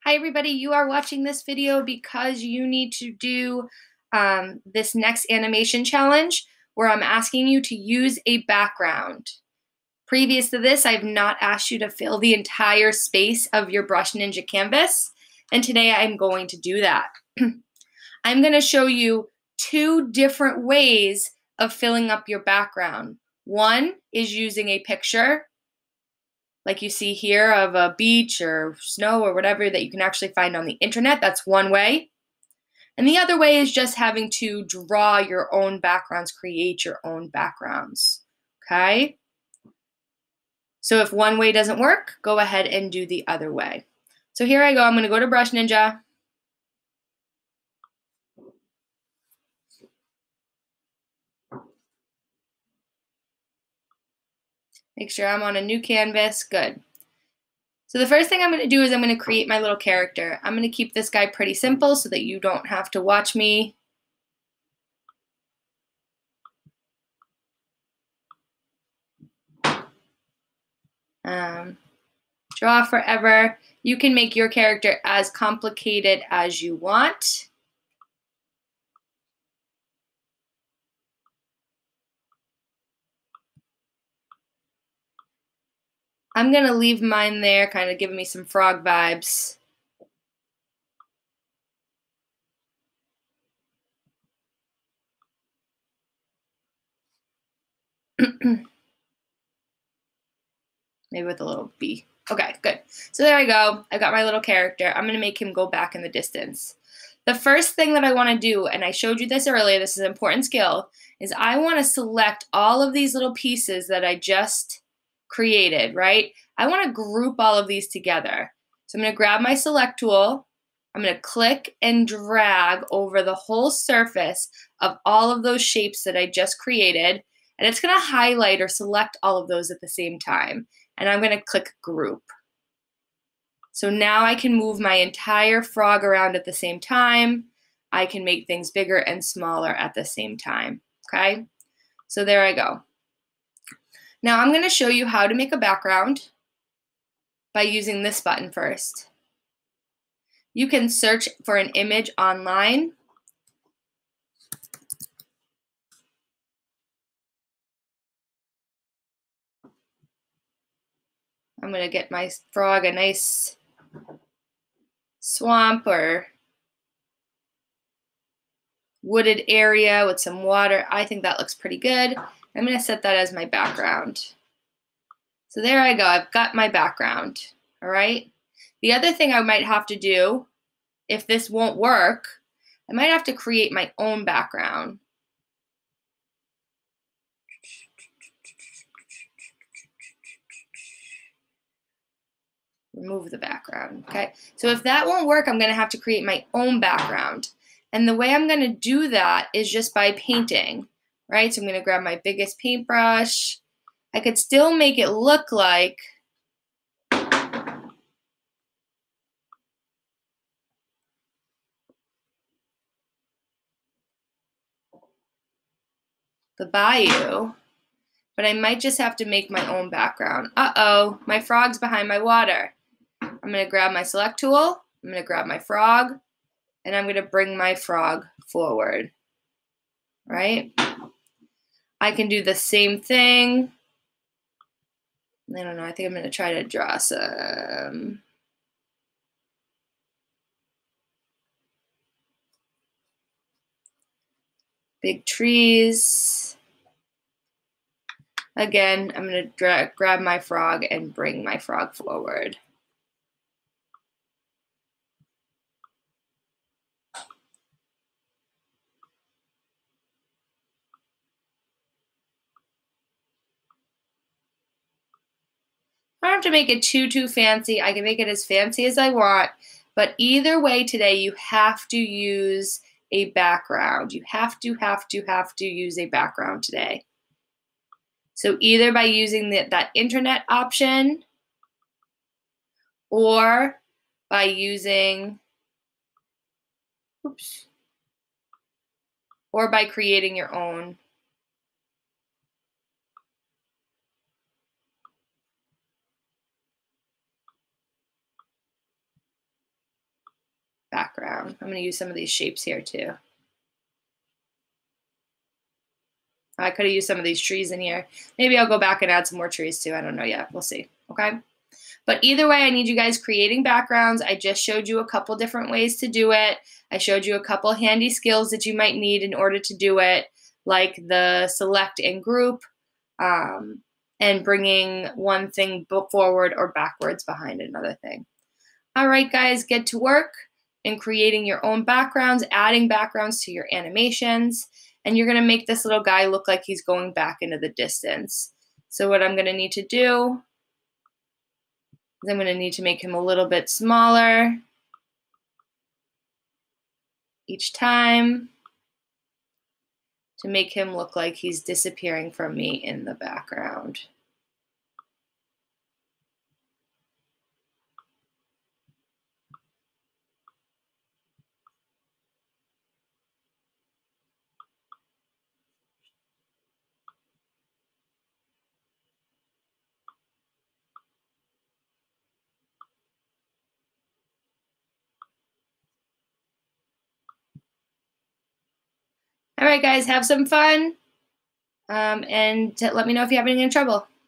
Hi everybody, you are watching this video because you need to do this next animation challenge where I'm asking you to use a background. Previous to this, I've not asked you to fill the entire space of your Brush Ninja canvas, and today I'm going to do that. I'm going to show you two different ways of filling up your background. One is using a picture, like you see here, of a beach or snow or whatever that you can actually find on the internet. That's one way. And the other way is just having to draw your own backgrounds, create your own backgrounds. Okay? So if one way doesn't work, go ahead and do the other way. So here I go. I'm going to go to Brush Ninja. Make sure I'm on a new canvas. Good. So the first thing I'm going to do is I'm going to create my little character. I'm going to keep this guy pretty simple so that you don't have to watch me draw forever. You can make your character as complicated as you want. I'm going to leave mine there, kind of giving me some frog vibes. Maybe with a little B. Okay, good. So there I go. I got my little character. I'm going to make him go back in the distance. The first thing that I want to do, and I showed you this earlier, this is an important skill, is I want to select all of these little pieces that I just created, right? I want to group all of these together. So I'm going to grab my select tool. I'm going to click and drag over the whole surface of all of those shapes that I just created, and it's going to highlight or select all of those at the same time. And I'm going to click group. So now I can move my entire frog around at the same time. I can make things bigger and smaller at the same time, okay? So there I go. Now I'm going to show you how to make a background by using this button first. You can search for an image online. I'm going to get my frog a nice swamp or wooded area with some water. I think that looks pretty good. I'm going to set that as my background. So there I go. I've got my background. All right. The other thing I might have to do, if this won't work, I might have to create my own background. Remove the background. Okay. So if that won't work, I'm going to have to create my own background. And the way I'm going to do that is just by painting, right? So I'm going to grab my biggest paintbrush. I could still make it look like the bayou, but I might just have to make my own background. Uh-oh, my frog's behind my water. I'm going to grab my select tool. I'm going to grab my frog, and I'm going to bring my frog forward, right? I can do the same thing. I don't know. I think I'm going to try to draw some big trees. Again, I'm going to grab my frog and bring my frog forward. I don't have to make it too fancy. I can make it as fancy as I want. But either way today, you have to use a background. You have to use a background today. So either by using that internet option or by using, or by creating your own. background. I'm going to use some of these shapes here too. I could have used some of these trees in here. Maybe I'll go back and add some more trees too. I don't know yet. We'll see. Okay. But either way, I need you guys creating backgrounds. I just showed you a couple different ways to do it. I showed you a couple handy skills that you might need in order to do it, like the select and group, and bringing one thing forward or backwards behind another thing. All right, guys, get to work in creating your own backgrounds, adding backgrounds to your animations, and you're going to make this little guy look like he's going back into the distance. So what I'm going to need to do is I'm going to need to make him a little bit smaller each time to make him look like he's disappearing from me in the background. All right, guys, have some fun, and let me know if you're having any trouble.